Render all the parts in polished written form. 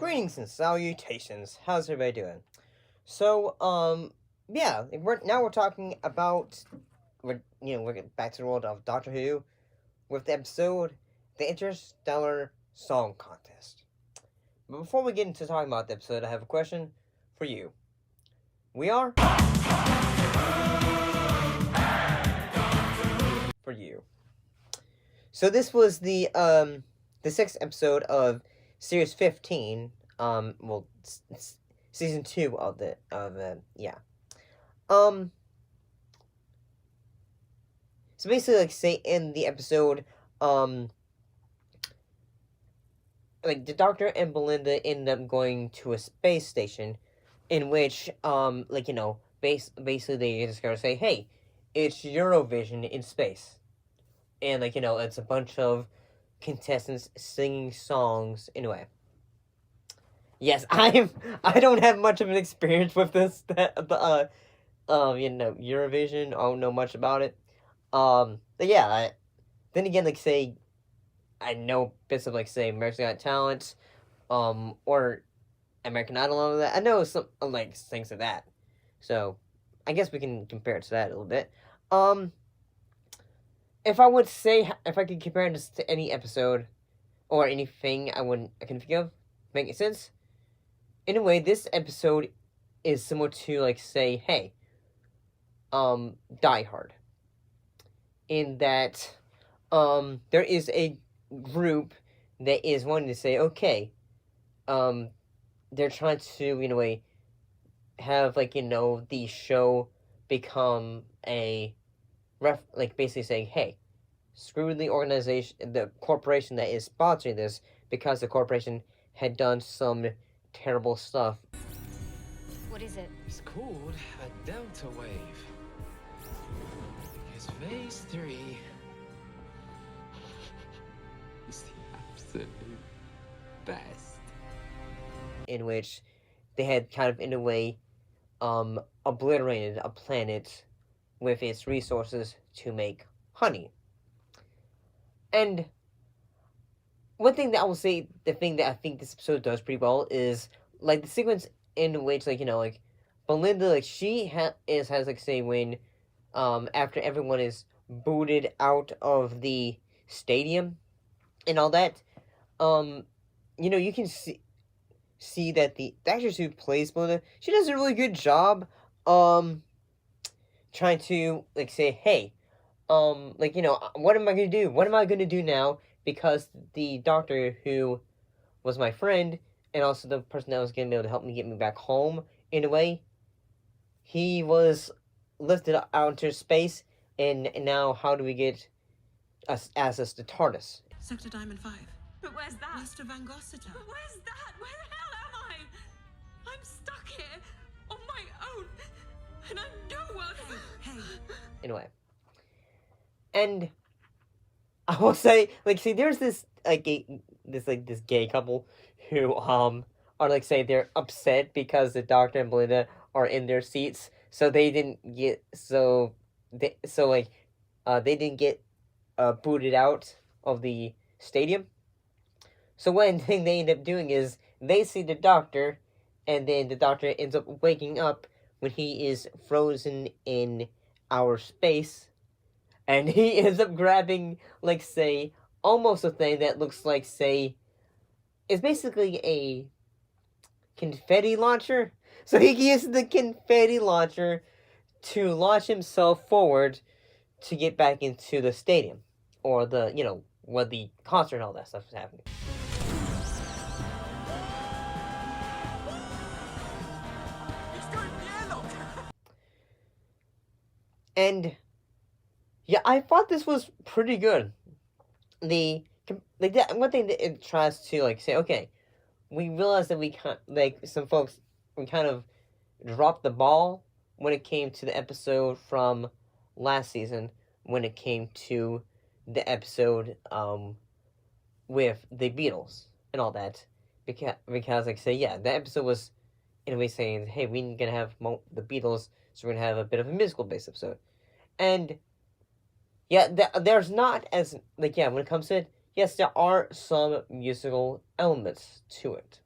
Greetings and salutations. How's everybody doing? So, yeah, we're talking about we're getting back to the world of Doctor Who with the episode The Interstellar Song Contest. But before we get into talking about the episode, I have a question for you. We are for you. So this was the sixth episode of series 15. Season 2 of yeah. So basically, like, say in the episode, like, the Doctor and Belinda end up going to a space station, in which, basically they just gotta say, hey, it's Eurovision in space. And, it's a bunch of contestants singing songs. Anyway. Yes, I don't have much of an experience with this, Eurovision. I don't know much about it. But yeah, then again, I know bits of, American Got Talent, or American Idol, and all of that. I know some, things of that. So, I guess we can compare it to that a little bit. If I could compare this to any episode, or anything I can think of, make sense? In a way, this episode is similar to, Die Hard. In that, there is a group that is wanting to say, okay, they're trying to, in a way, have, the show become basically saying, hey, screw the organization, the corporation that is sponsoring this, because the corporation had done some terrible stuff. What is it? It's called a delta wave. Because phase 3 is the absolute best. In which they had kind of, in a way, obliterated a planet with its resources to make honey. And one thing that I will say, the thing that I think this episode does pretty well is, the sequence in which, Belinda, she has, when, after everyone is booted out of the stadium and all that, you can see that the actress who plays Belinda, she does a really good job, trying to, say, hey, what am I gonna do? What am I gonna do now? Because the doctor who was my friend, and also the person that was going to be able to help me get me back home, in a way, he was lifted out into space, and now how do we get access to TARDIS? Sector Diamond 5. But where's that? West of Angosita. But where's that? Where the hell am I? I'm stuck here on my own, and I'm nowhere. Hey. Anyway. And I will say, there's this, this gay couple who, are, they're upset because the Doctor and Belinda are in their seats, so they didn't get, they didn't get, booted out of the stadium. So one thing they end up doing is, they see the Doctor, and then the Doctor ends up waking up when he is frozen in outer space, and he ends up grabbing, almost a thing that looks like, it's basically a confetti launcher. So he uses the confetti launcher to launch himself forward to get back into the stadium. Or where the concert and all that stuff is happening. And yeah, I thought this was pretty good. One thing that it tries to, say, okay, we realize that we some folks, we kind of dropped the ball when it came to the episode from last season, when it came to the episode, with the Beatles and all that, because the episode was, in a way, saying, hey, we're gonna have the Beatles, so we're gonna have a bit of a musical-based episode. And yeah, there's not as, when it comes to it, yes, there are some musical elements to it.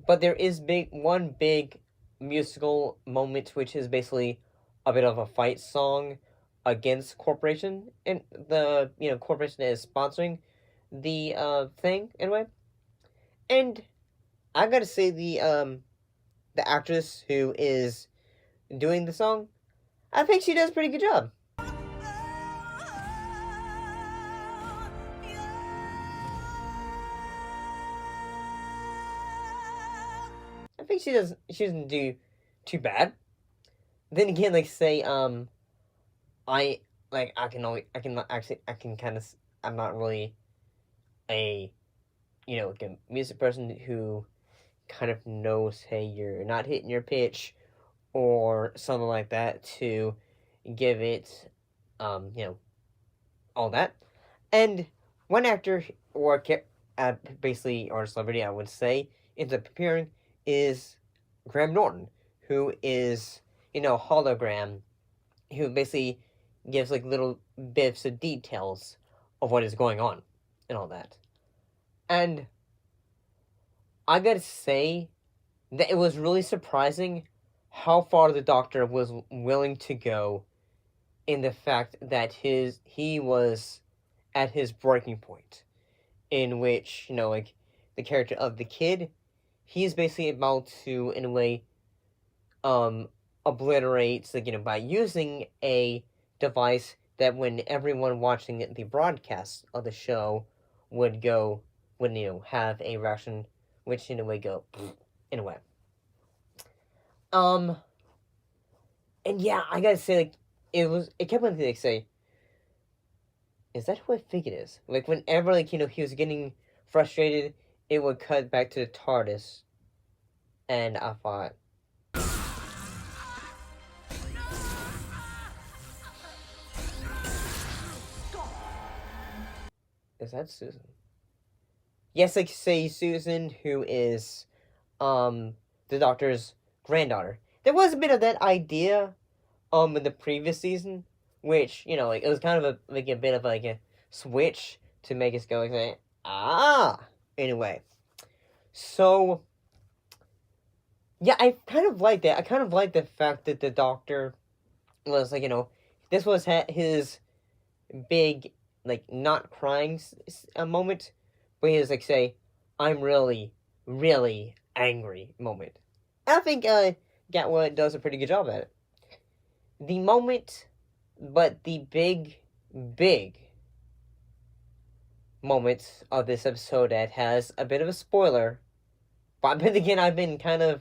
but there is one big musical moment, which is basically a bit of a fight song against corporation, and the corporation is sponsoring the thing anyway. And I gotta say the actress who is doing the song, I think she does a pretty good job. I think she doesn't do too bad. Then again, like say I I can kind of, I'm not really a like a music person who kind of knows, hey, you're not hitting your pitch or something like that to give it all that. And one actor or basically or celebrity, I would say, ends up appearing is Graham Norton, who is hologram, who basically gives like little bits of details of what is going on and all that. And I gotta say that it was really surprising how far the Doctor was willing to go in the fact that he was at his breaking point, in which like the character of the kid, he's basically about to in a way obliterate, like by using a device that when everyone watching the broadcast of the show would have a reaction, which in a way go in a way. And yeah, I gotta say, like, it kept on like say, is that who I think it is? Like whenever like he was getting frustrated, it would cut back to the TARDIS, and I thought, is that Susan? Yes, like say Susan, who is the Doctor's granddaughter. There was a bit of that idea in the previous season, which like it was kind of a bit of like a switch to make us go like say, anyway. So yeah, I kind of like that. I kind of like the fact that the Doctor was like this was his big like not crying moment, where he was like say, I'm really really angry moment. I think Gatwa does a pretty good job at it. The moment, but the big moment of this episode that has a bit of a spoiler, but then again, I've been kind of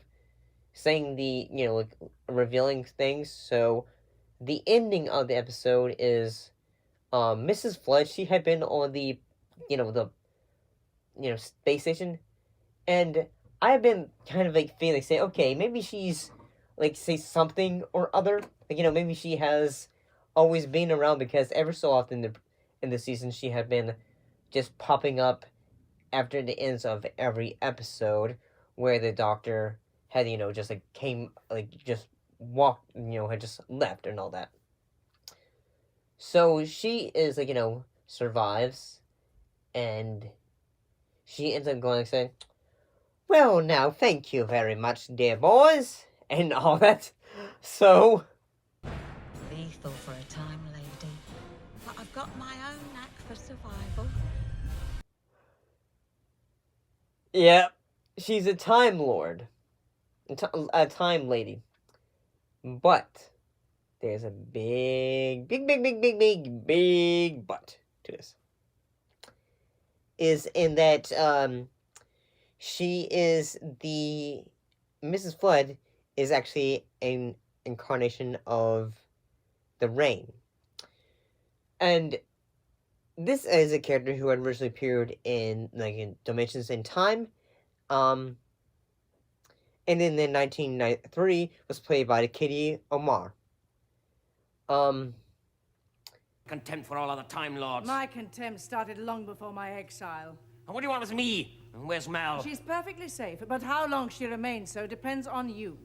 saying the like revealing things. So the ending of the episode is Mrs. Flood. She had been on the the space station, and I've been kind of like feeling say, okay, maybe she's like say something or other, like maybe she has always been around, because ever so often in the season she had been just popping up after the ends of every episode, where the Doctor had just like came like just walked, had just left and all that. So she is like survives, and she ends up going like saying, well, now thank you very much, dear boys, and all that. So Lethal for a time, lady. But I've got my own knack for survival. yeah, she's a Time Lord, a time lady, but there's a big but to this. Is in that she is the Mrs. Flood is actually an incarnation of the Rain. And this is a character who had originally appeared in like in Dimensions in Time. And in the 1993 was played by Katie Omar. Contempt for all other Time Lords. My contempt started long before my exile. And what do you want with me? And where's Mel? She's perfectly safe, but how long she remains so depends on you.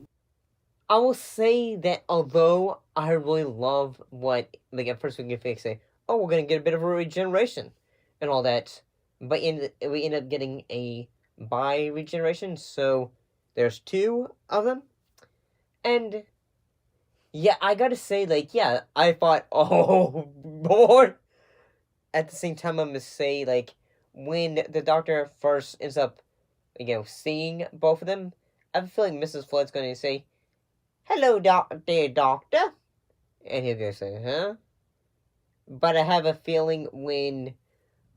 I will say that although I really love what, like at first we can say, oh, we're gonna get a bit of a regeneration and all that, but we end up getting a bi regeneration. So there's two of them. And yeah, I gotta say, like, yeah, I thought, oh, Lord. At the same time, I'm gonna say, like, when the Doctor first ends up, seeing both of them, I have a feeling Mrs. Flood's gonna say, "Hello, dear Doctor," and he'll go say, "Huh?" But I have a feeling when,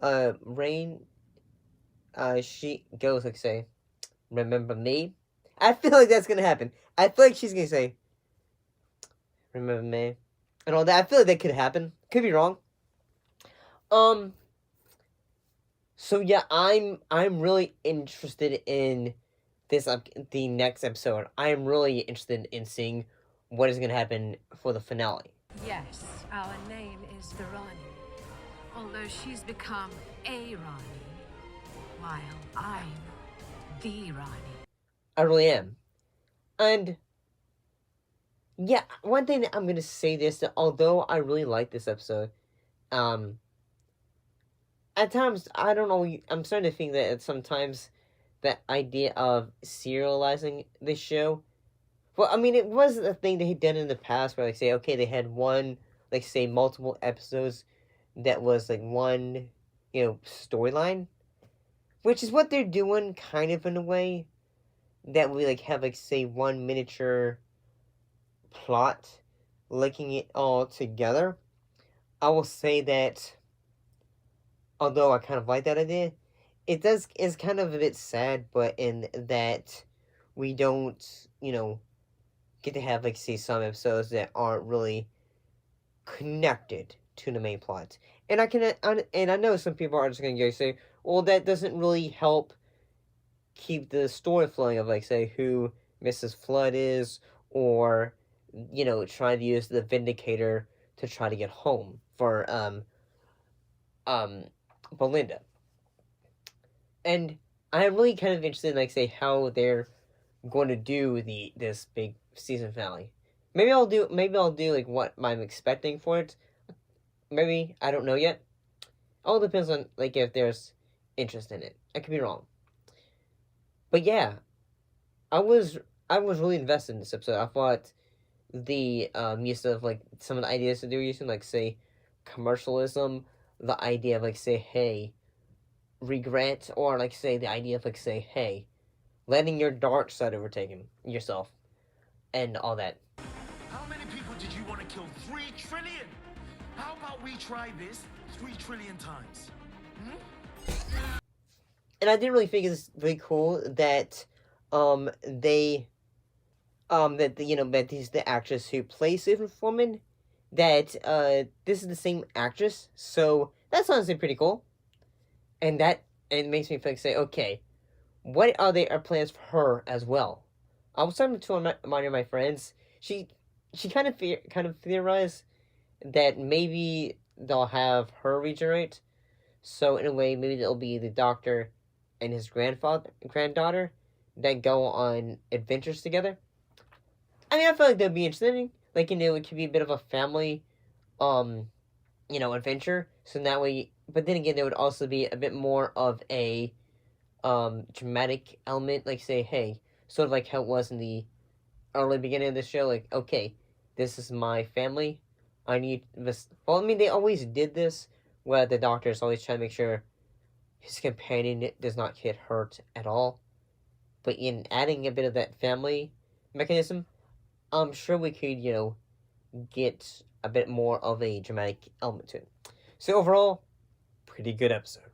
Rain, she goes, like, say, "Remember me?" I feel like that's gonna happen. I feel like she's gonna say, "Remember me?" and all that. I feel like that could happen. Could be wrong. So yeah, I'm really interested in the next episode. I am really interested in seeing what is gonna happen for the finale. Yes, our name is the Rani, although she's become a Rani, while I'm the Rani. I really am. And yeah, one thing that I'm gonna say this that although I really like this episode, at times I don't know. I'm starting to think that sometimes that idea of serializing the show. Well, I mean, it was a thing they had done in the past where, like, say, okay, they had one, like, say, multiple episodes that was, like, one, storyline, which is what they're doing, kind of, in a way, that we, like, have, like, say, one miniature plot, linking it all together. I will say that, although I kind of like that idea, is kind of a bit sad, but in that we don't, get to have, like, say, some episodes that aren't really connected to the main plot. And I know some people are just gonna go say, well, that doesn't really help keep the story flowing of, like, say, who Mrs. Flood is, or trying to use the Vindicator to try to get home for Belinda. And I'm really kind of interested in, like, say, how they're going to do this big season finale. Maybe I'll do like what I'm expecting for it. Maybe, I don't know yet. All depends on, like, if there's interest in it. I could be wrong. But yeah, I was really invested in this episode. I thought the use of, like, some of the ideas that they were using, like, say, commercialism, the idea of, like, say, hey, regret, or, like, say, the idea of, like, say, hey, letting your dark side overtake yourself, and all that. How many people did you want to kill? 3 trillion? How about we try this 3 trillion times? And I did really think it's really cool that they that the actress who plays Susan Foreman, that this is the same actress, so that's honestly pretty cool. And that it makes me think, say, okay, what are our plans for her as well? I was talking to one of my friends. She kind of theorized that maybe they'll have her regenerate. So in a way, maybe it'll be the Doctor and his granddaughter that go on adventures together. I mean, I feel like that'd be interesting. Like, it could be a bit of a family, adventure. So that way, but then again, there would also be a bit more of a dramatic element. Like, say, hey, sort of like how it was in the early beginning of the show. Like, okay, this is my family. I need this. Well, I mean, they always did this, where the Doctor is always trying to make sure his companion does not get hurt at all. But in adding a bit of that family mechanism, I'm sure we could, get a bit more of a dramatic element to it. So overall, pretty good episode.